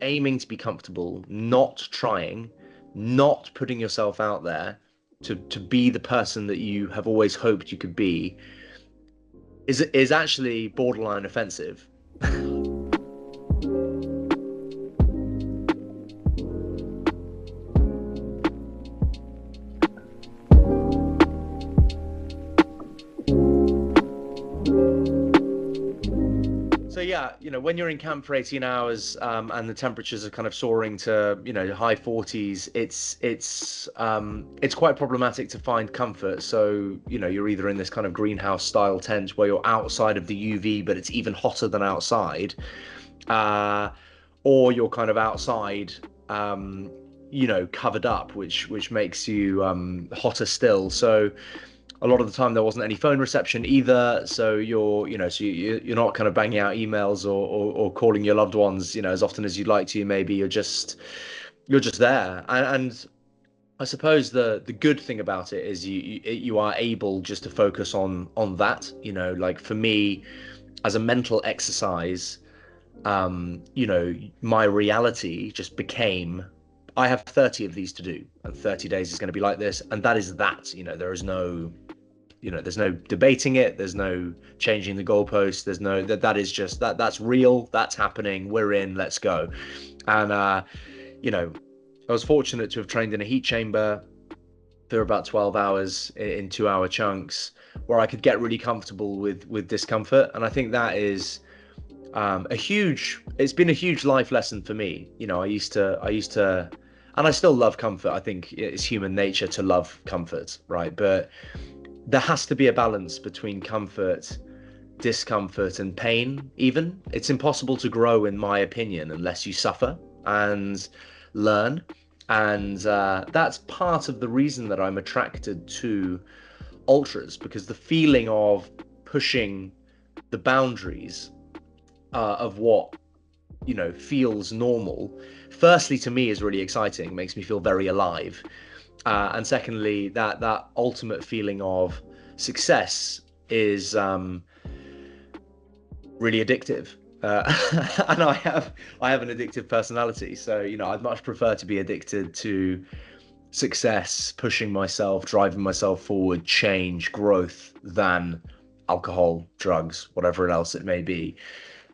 aiming to be comfortable, not trying, not putting yourself out there to be the person that you have always hoped you could be is actually borderline offensive. So yeah, when you're in camp for 18 hours, and the temperatures are kind of soaring to, high 40s, it's quite problematic to find comfort. So, you're either in this kind of greenhouse style tent where you're outside of the UV, but it's even hotter than outside, or you're kind of outside, covered up, which makes you hotter still. So a lot of the time there wasn't any phone reception either, so you're not kind of banging out emails or calling your loved ones, as often as you'd like to. Maybe you're just there, and I suppose the good thing about it is you are able just to focus on that. Like for me, as a mental exercise, my reality just became, I have 30 of these to do, and 30 days is going to be like this, and that is that. There is no, there's no debating it. There's no changing the goalpost. There's no, that is just that's real. That's happening. We're in. Let's go. And I was fortunate to have trained in a heat chamber for about 12 hours in 2-hour chunks, where I could get really comfortable with discomfort. And I think that is it's been a huge life lesson for me. I used to, and I still love comfort. I think it's human nature to love comfort, right? But there has to be a balance between comfort, discomfort, and pain. Even it's impossible to grow, in my opinion, unless you suffer and learn. And that's part of the reason that I'm attracted to ultras, because the feeling of pushing the boundaries of what feels normal, firstly to me is really exciting, makes me feel very alive, and secondly that ultimate feeling of success is really addictive, and I have an addictive personality, so I'd much prefer to be addicted to success, pushing myself, driving myself forward, change, growth, than alcohol, drugs, whatever else it may be.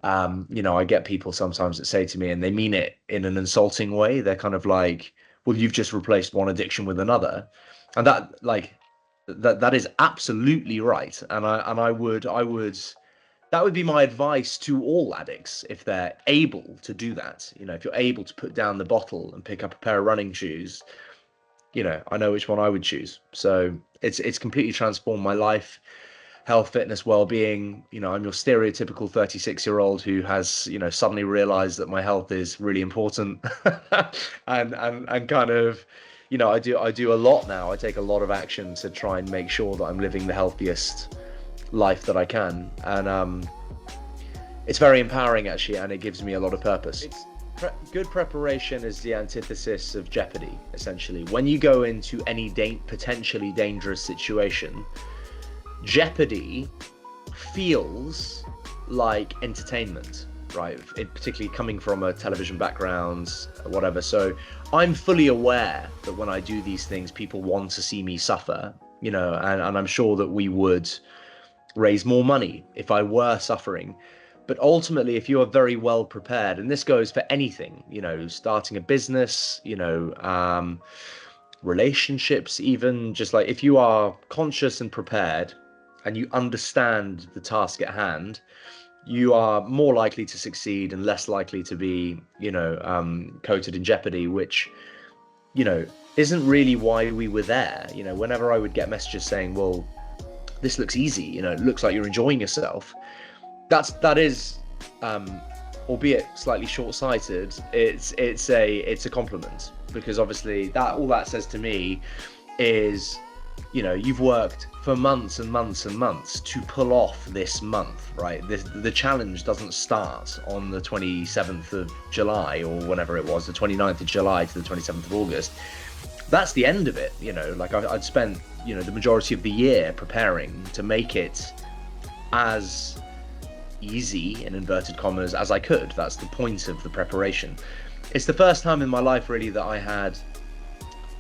I get people sometimes that say to me, and they mean it in an insulting way. They're kind of like, well, you've just replaced one addiction with another. And that is absolutely right. And I would, that would be my advice to all addicts, if they're able to do that. If you're able to put down the bottle and pick up a pair of running shoes, I know which one I would choose. So it's completely transformed my life. Health, fitness, well-being. I'm your stereotypical 36-year-old who has, suddenly realized that my health is really important, and kind of, I do a lot now. I take a lot of action to try and make sure that I'm living the healthiest life that I can, and it's very empowering actually, and it gives me a lot of purpose. Good preparation is the antithesis of jeopardy, essentially. When you go into any potentially dangerous situation, jeopardy feels like entertainment, right? It particularly coming from a television background, whatever. So I'm fully aware that when I do these things, people want to see me suffer, and I'm sure that we would raise more money if I were suffering. But ultimately, if you are very well prepared, and this goes for anything, starting a business, relationships, even, just like, if you are conscious and prepared and you understand the task at hand, you are more likely to succeed and less likely to be, coated in jeopardy, which, isn't really why we were there. Whenever I would get messages saying, well, this looks easy, it looks like you're enjoying yourself, that is, albeit slightly short-sighted, it's a compliment, because obviously all that says to me is, you've worked for months and months and months to pull off this month, right? The challenge doesn't start on the 27th of July or whenever it was, the 29th of July to the 27th of August. That's the end of it. Like I'd spent, the majority of the year preparing to make it as easy, in inverted commas, as I could. That's the point of the preparation. it's the first time in my life really that I had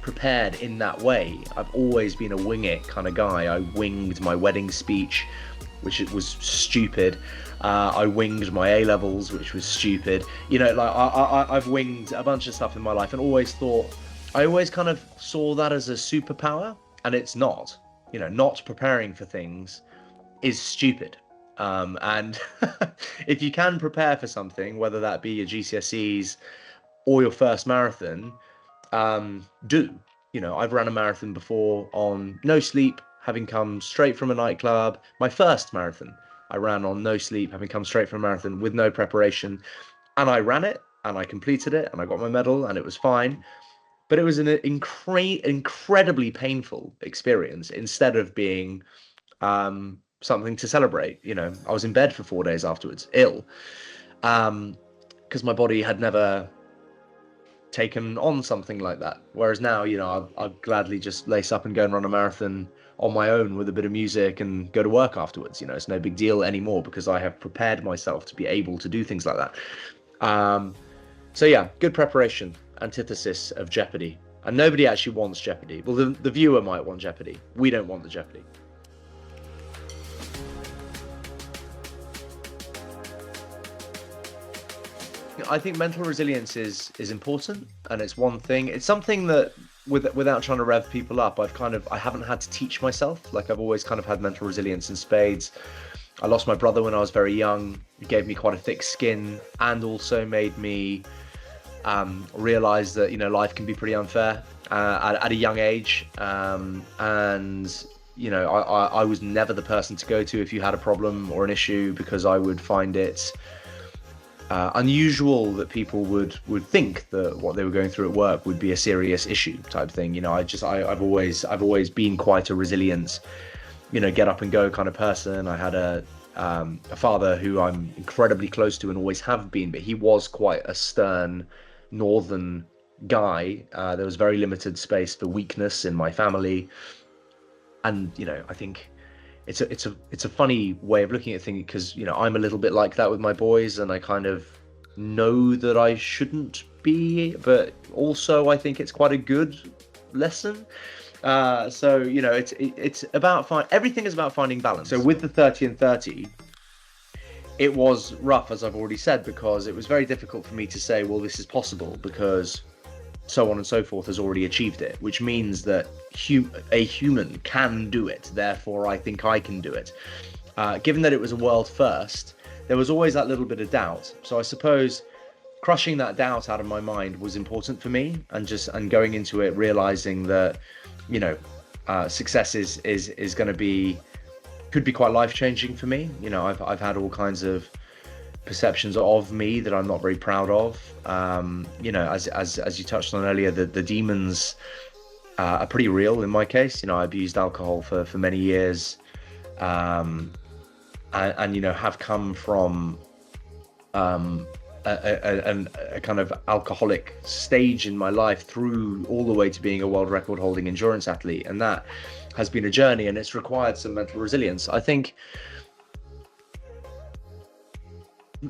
prepared in that way. I've always been a wing it kind of guy. I winged my wedding speech, which it was stupid. I winged my A levels, which was stupid. You know, like I've winged a bunch of stuff in my life, and I always kind of saw that as a superpower, and it's not. You know, not preparing for things is stupid. And if you can prepare for something, whether that be your GCSEs or your first marathon, do. You know, I've run a marathon before on no sleep, having come straight from a nightclub. My first marathon, I ran on no sleep, having come straight from a marathon with no preparation. And I ran it, and I completed it, and I got my medal, and it was fine. But it was an incredibly painful experience instead of being something to celebrate. You know, I was in bed for 4 days afterwards, ill, because my body had never taken on something like that. Whereas now, you know, I'd gladly just lace up and go and run a marathon on my own with a bit of music and go to work afterwards. You know, it's no big deal anymore because I have prepared myself to be able to do things like that. So yeah, good preparation, antithesis of jeopardy. And nobody actually wants jeopardy. Well, the viewer might want jeopardy. We don't want the jeopardy. I think mental resilience is important, and it's one thing. It's something that, without trying to rev people up, I haven't had to teach myself. Like, I've always kind of had mental resilience in spades. I lost my brother when I was very young. It gave me quite a thick skin, and also made me realize that, you know, life can be pretty unfair at a young age. And you know, I was never the person to go to if you had a problem or an issue, because I would find it unusual that people would think that what they were going through at work would be a serious issue type thing. You know, I've always been quite a resilient, you know, get up and go kind of person. I had a father who I'm incredibly close to and always have been, but he was quite a stern northern guy. There was very limited space for weakness in my family, and you know, I think it's a funny way of looking at things, because, you know, I'm a little bit like that with my boys, and I kind of know that I shouldn't be, but also I think it's quite a good lesson. So, you know, it's about everything is about finding balance. So with the 30 and 30, it was rough, as I've already said, because it was very difficult for me to say, well, this is possible, because so on and so forth has already achieved it, which means that a human can do it. Therefore, I think I can do it. Given that it was a world first, there was always that little bit of doubt. So I suppose crushing that doubt out of my mind was important for me, and going into it realizing that, you know, success is going to could be quite life-changing for me. You know, I've had all kinds of perceptions of me that I'm not very proud of. You know, as you touched on earlier, the demons are pretty real in my case. You know, I abused alcohol for many years, and you know, have come from a kind of alcoholic stage in my life through all the way to being a world record holding endurance athlete, and that has been a journey, and it's required some mental resilience. I think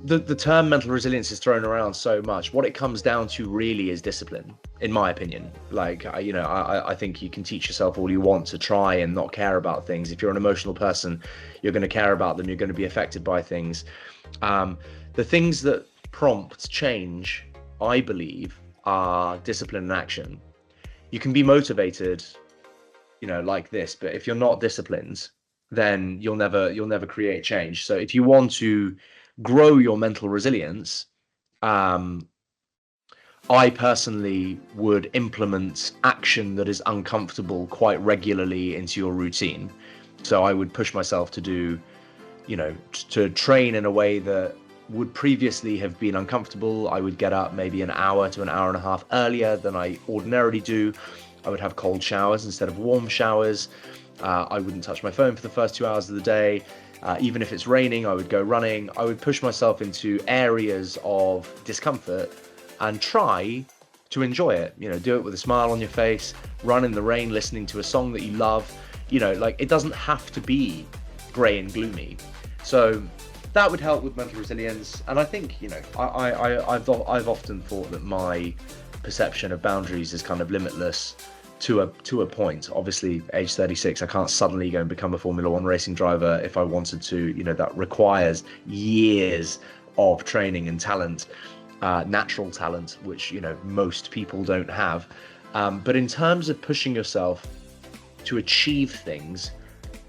the term mental resilience is thrown around so much. What it comes down to really is discipline, in my opinion. Like, you know, I think you can teach yourself all you want to try and not care about things. If you're an emotional person, you're going to care about them. You're going to be affected by things. The things that prompt change, I believe, are discipline and action. You can be motivated, you know, like this, but if you're not disciplined, then you'll never create change. So if you want to grow your mental resilience, I personally would implement action that is uncomfortable quite regularly into your routine. So I would push myself to do, you know, to train in a way that would previously have been uncomfortable. I would get up maybe an hour to an hour and a half earlier than I ordinarily do. I would have cold showers instead of warm showers. I wouldn't touch my phone for the first 2 hours of the day. Even if it's raining, I would go running. I would push myself into areas of discomfort and try to enjoy it. You know, do it with a smile on your face, run in the rain, listening to a song that you love. You know, like, it doesn't have to be grey and gloomy. So that would help with mental resilience. And I think, I've often thought that my perception of boundaries is kind of limitless to a point. Obviously, age 36, I can't suddenly go and become a Formula One racing driver if I wanted to. That requires years of training and talent, natural talent, which most people don't have. But in terms of pushing yourself to achieve things,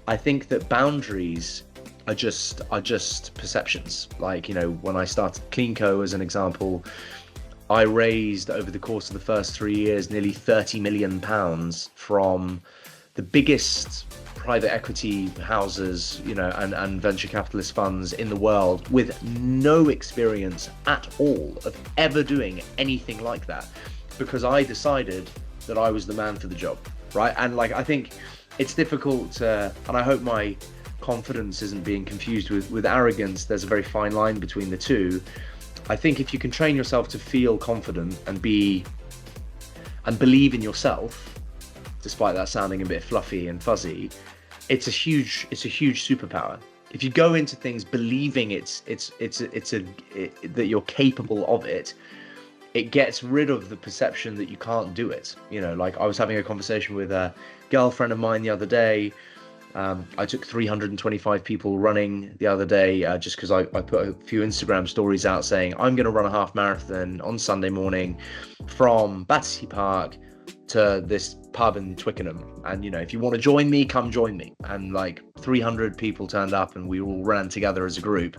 I think that boundaries are just perceptions. Like, when I started CleanCo as an example, I raised over the course of the first 3 years nearly £30 million from the biggest private equity houses, and venture capitalist funds in the world, with no experience at all of ever doing anything like that, because I decided that I was the man for the job, right? And like, I think it's difficult, and I hope my confidence isn't being confused with arrogance. There's a very fine line between the two. I think if you can train yourself to feel confident and believe in yourself, despite that sounding a bit fluffy and fuzzy, it's a huge superpower. If you go into things believing that you're capable of it, it gets rid of the perception that you can't do it. Like, I was having a conversation with a girlfriend of mine the other day. I took 325 people running the other day, just because I put a few Instagram stories out saying I'm going to run a half marathon on Sunday morning from Battersea Park to this pub in Twickenham. And, if you want to join me, come join me. And like 300 people turned up, and we all ran together as a group.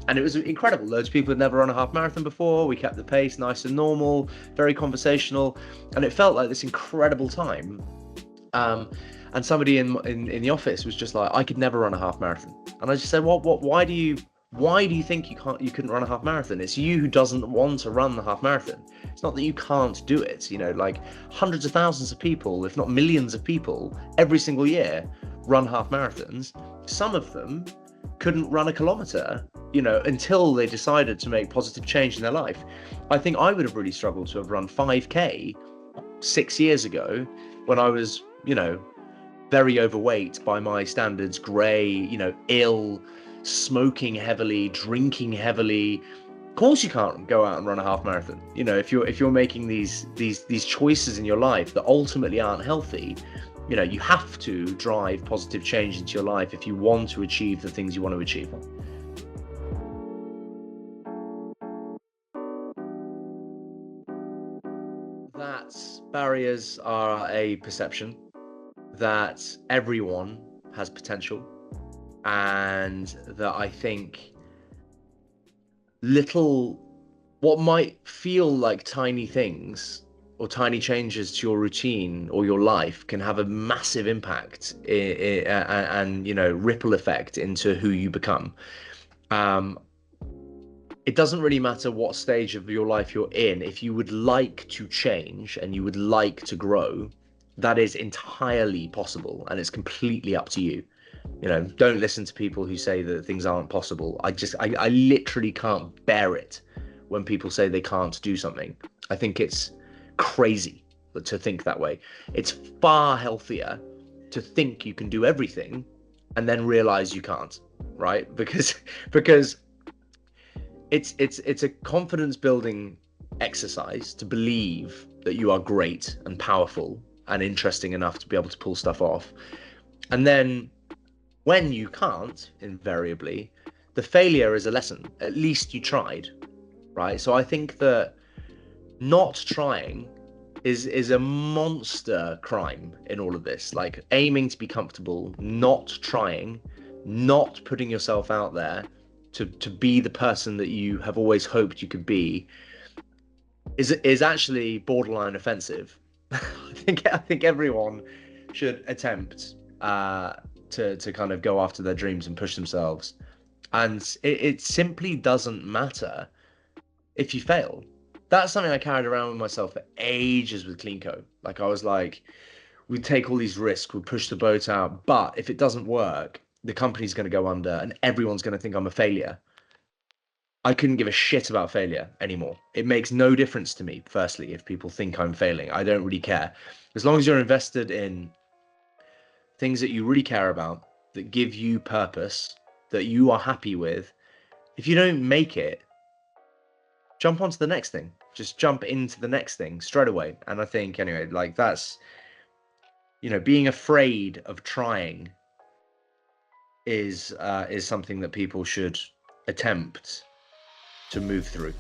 And it was incredible. Loads of people had never run a half marathon before. We kept the pace nice and normal, very conversational. And it felt like this incredible time. And somebody in the office was just like, I could never run a half marathon. And I just said, why do you think you couldn't run a half marathon? It's you who doesn't want to run the half marathon. It's not that you can't do it. Like, hundreds of thousands of people, if not millions of people, every single year run half marathons. Some of them couldn't run a kilometer, until they decided to make positive change in their life. I think I would have really struggled to have run 5K 6 years ago, when I was, very overweight by my standards, grey, ill, smoking heavily, drinking heavily. Of course you can't go out and run a half marathon. If you're making these choices in your life that ultimately aren't healthy, you have to drive positive change into your life if you want to achieve the things you want to achieve. That barriers are a perception, that everyone has potential, and that I think what might feel like tiny things or tiny changes to your routine or your life can have a massive impact and ripple effect into who you become. It doesn't really matter what stage of your life you're in. If you would like to change and you would like to grow, that is entirely possible, and it's completely up to you. Don't listen to people who say that things aren't possible. I literally can't bear it when people say they can't do something. I think it's crazy to think that way. It's far healthier to think you can do everything and then realize you can't, right? Because it's a confidence building exercise to believe that you are great and powerful and interesting enough to be able to pull stuff off. And then when you can't, invariably, the failure is a lesson. At least you tried, right? So I think that not trying is a monster crime in all of this. Like, aiming to be comfortable, not trying, not putting yourself out there to be the person that you have always hoped you could be is actually borderline offensive. I think everyone should attempt to kind of go after their dreams and push themselves. And it simply doesn't matter if you fail. That's something I carried around with myself for ages with CleanCo. Like, I was like, we take all these risks, we push the boat out, but if it doesn't work, the company's going to go under and everyone's going to think I'm a failure. I couldn't give a shit about failure anymore. It makes no difference to me, firstly, if people think I'm failing. I don't really care. As long as you're invested in things that you really care about, that give you purpose, that you are happy with, if you don't make it, jump onto the next thing. Just jump into the next thing straight away. And I think, anyway, like that's, being afraid of trying is something that people should attempt to move through.